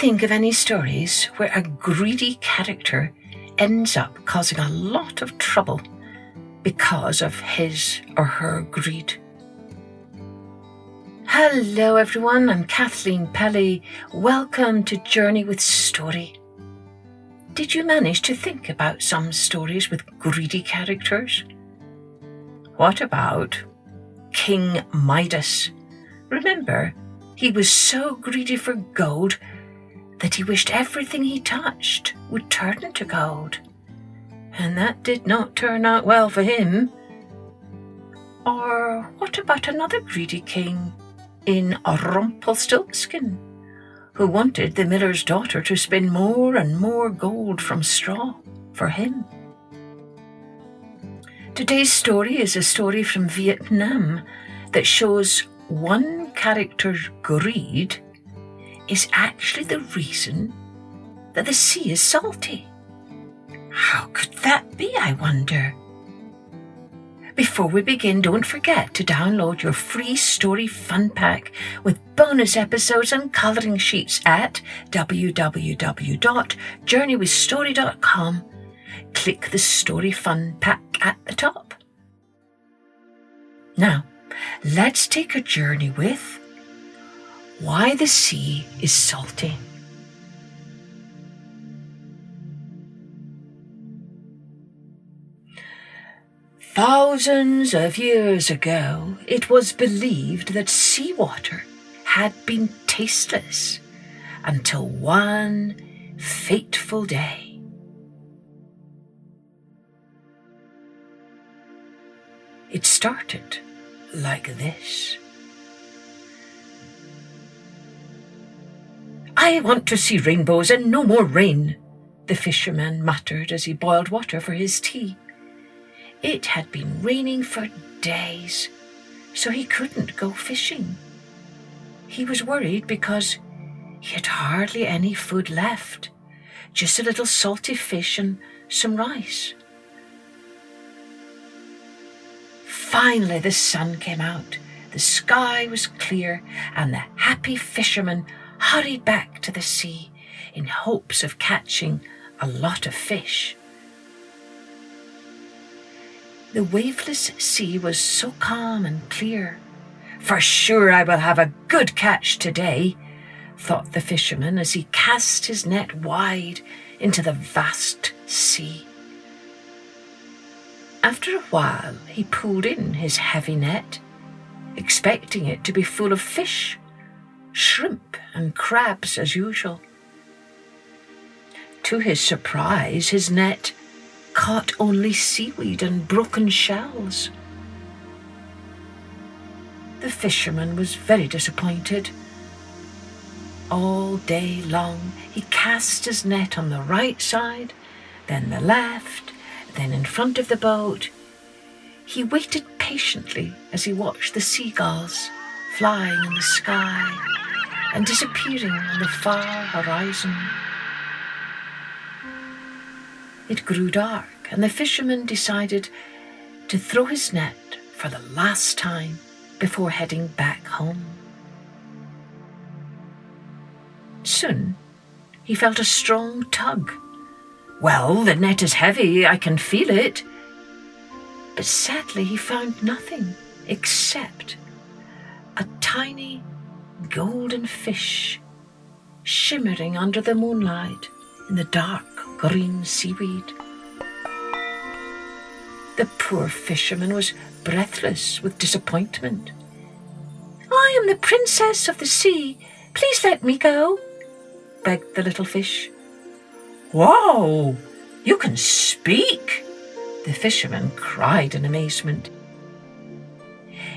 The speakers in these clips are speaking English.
think of any stories where a greedy character ends up causing a lot of trouble because of his or her greed? Hello everyone, I'm Kathleen Pelly. Welcome to Journey with Story. Did you manage to think about some stories with greedy characters? What about King Midas? Remember, he was so greedy for gold that he wished everything he touched would turn into gold. And that did not turn out well for him. Or what about another greedy king in Rumpelstiltskin, who wanted the miller's daughter to spin more and more gold from straw for him? Today's story is a story from Vietnam that shows one character's greed is actually the reason that the sea is salty. How could that be, I wonder? Before we begin, don't forget to download your free story fun pack with bonus episodes and colouring sheets at www.journeywithstory.com. Click the story fun pack at the top. Now, let's take a journey with why the sea is salty. Thousands of years ago, it was believed that seawater had been tasteless until one fateful day. It started like this. "I want to see rainbows and no more rain," the fisherman muttered as he boiled water for his tea. It had been raining for days, so he couldn't go fishing. He was worried because he had hardly any food left, just a little salty fish and some rice. Finally, the sun came out, the sky was clear, and the happy fisherman hurried back to the sea in hopes of catching a lot of fish. The waveless sea was so calm and clear. "For sure I will have a good catch today," thought the fisherman as he cast his net wide into the vast sea. After a while, he pulled in his heavy net, expecting it to be full of fish, shrimp and crabs as usual. To his surprise, his net caught only seaweed and broken shells. The fisherman was very disappointed. All day long he cast his net on the right side, then the left, then in front of the boat. He waited patiently as he watched the seagulls flying in the sky and disappearing on the far horizon. It grew dark, and the fisherman decided to throw his net for the last time before heading back home. Soon, he felt a strong tug. "Well, the net is heavy, I can feel it." But sadly, he found nothing except a tiny golden fish shimmering under the moonlight in the dark green seaweed. The poor fisherman was breathless with disappointment. "I am the princess of the sea. Please let me go," begged the little fish. "Whoa, you can speak!" the fisherman cried in amazement.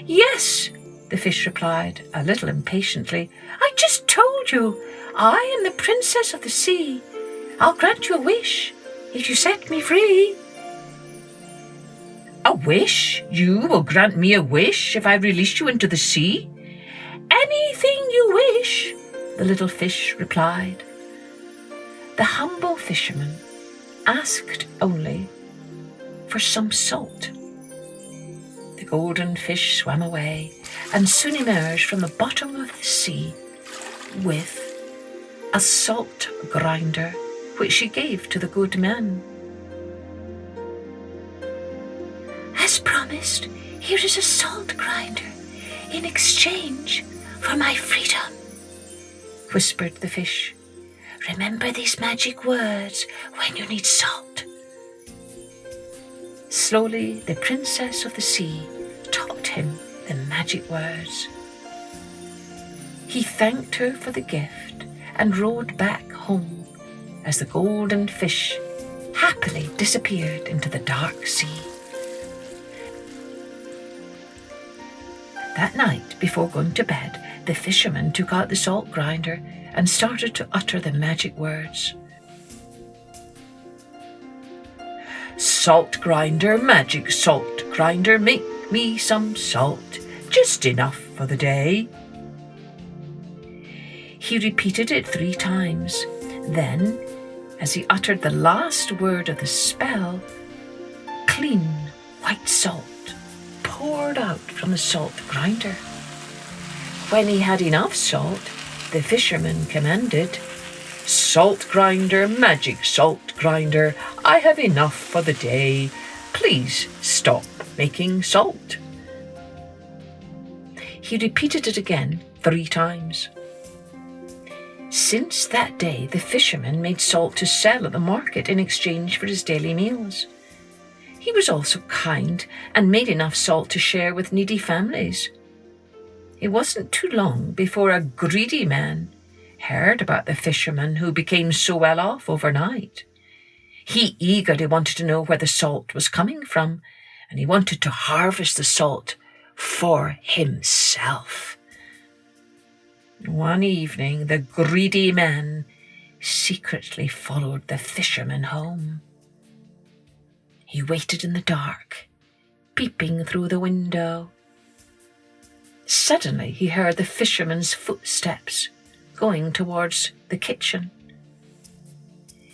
"Yes," the fish replied, a little impatiently. "I just told you, I am the princess of the sea. I'll grant you a wish if you set me free." "A wish? You will grant me a wish if I release you into the sea?" "Anything you wish," the little fish replied. The humble fisherman asked only for some salt. The golden fish swam away and soon emerged from the bottom of the sea with a salt grinder, which she gave to the good man. "As promised, here is a salt grinder in exchange for my freedom," whispered the fish. "Remember these magic words when you need salt." Slowly, the princess of the sea taught him the magic words. He thanked her for the gift and rowed back home as the golden fish happily disappeared into the dark sea. That night, before going to bed, the fisherman took out the salt grinder and started to utter the magic words. "Salt grinder, magic salt grinder, make me some salt, just enough for the day." He repeated it 3 times. Then, as he uttered the last word of the spell, clean white salt poured out from the salt grinder. When he had enough salt, the fisherman commanded, "Salt grinder, magic salt grinder, I have enough for the day. Please stop making salt." He repeated it again 3 times. Since that day, the fisherman made salt to sell at the market in exchange for his daily meals. He was also kind and made enough salt to share with needy families. It wasn't too long before a greedy man heard about the fisherman who became so well off overnight. He eagerly wanted to know where the salt was coming from, and he wanted to harvest the salt for himself. One evening, the greedy man secretly followed the fisherman home. He waited in the dark, peeping through the window. Suddenly, he heard the fisherman's footsteps going towards the kitchen.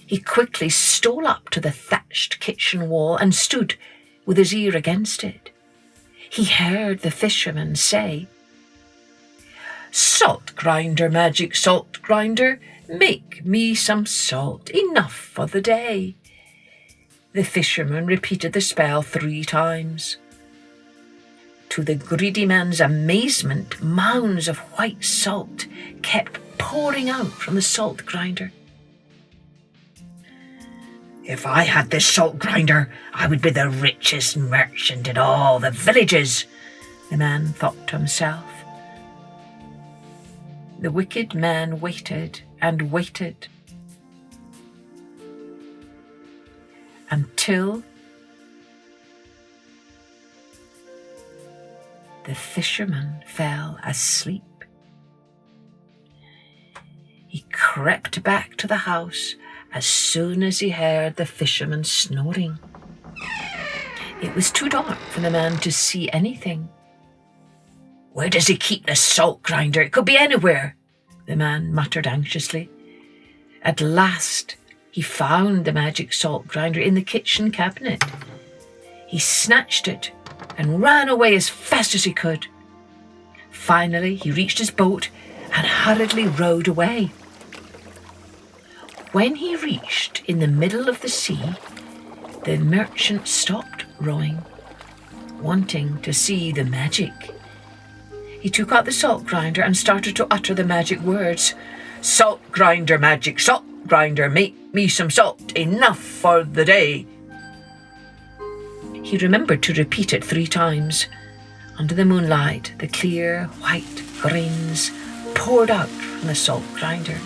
He quickly stole up to the thatched kitchen wall and stood with his ear against it. He heard the fisherman say, "Salt grinder, magic salt grinder, make me some salt, enough for the day." The fisherman repeated the spell 3 times. To the greedy man's amazement, mounds of white salt kept pouring out from the salt grinder. "If I had this salt grinder, I would be the richest merchant in all the villages," the man thought to himself. The wicked man waited and waited until the fisherman fell asleep. He crept back to the house as soon as he heard the fisherman snoring. It was too dark for the man to see anything. "Where does he keep the salt grinder? It could be anywhere," the man muttered anxiously. At last, he found the magic salt grinder in the kitchen cabinet. He snatched it and ran away as fast as he could. Finally, he reached his boat and hurriedly rowed away. When he reached in the middle of the sea, the merchant stopped rowing, wanting to see the magic. He took out the salt grinder and started to utter the magic words. "Salt grinder, magic salt grinder, make me some salt, enough for the day." He remembered to repeat it 3 times. Under the moonlight, the clear white grains poured out from the salt grinder.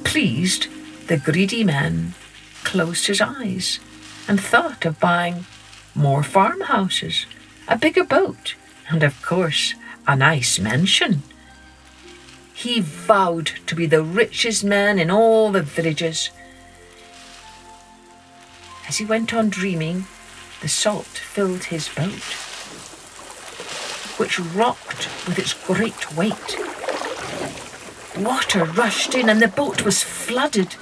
Pleased, the greedy man closed his eyes and thought of buying more farmhouses, a bigger boat, and of course, a nice mansion. He vowed to be the richest man in all the villages. As he went on dreaming, the salt filled his boat, which rocked with its great weight. Water rushed in and the boat was flooded.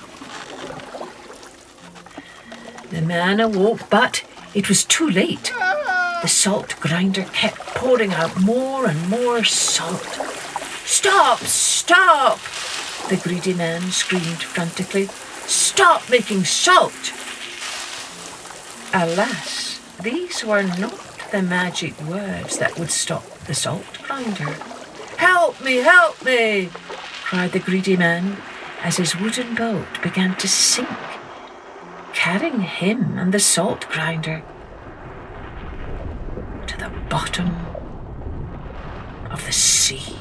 The man awoke, but it was too late. The salt grinder kept pouring out more and more salt. "Stop! Stop!" the greedy man screamed frantically. "Stop making salt!" Alas, these were not the magic words that would stop the salt grinder. "Help me! Help me!" cried the greedy man as his wooden boat began to sink, carrying him and the salt grinder to the bottom of the sea.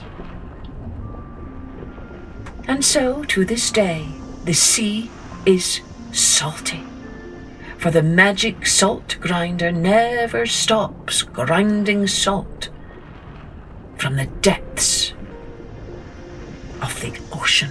And so, to this day, the sea is salty, for the magic salt grinder never stops grinding salt from the depths of the ocean.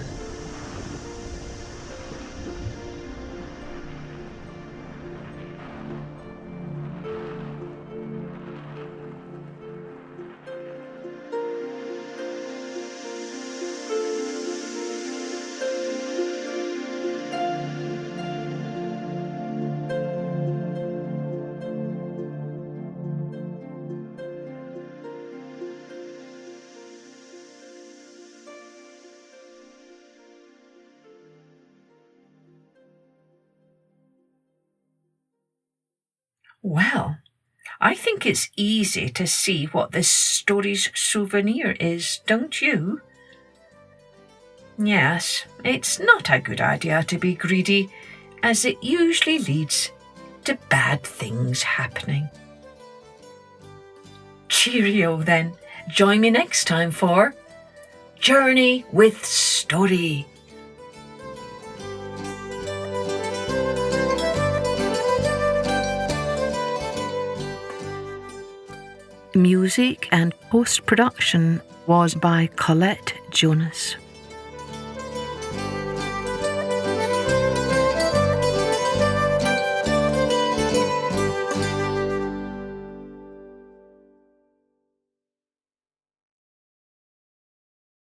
Well, I think it's easy to see what this story's souvenir is, don't you? Yes, it's not a good idea to be greedy, as it usually leads to bad things happening. Cheerio then. Join me next time for Journey with Story. Music and post-production was by Colette Jonas.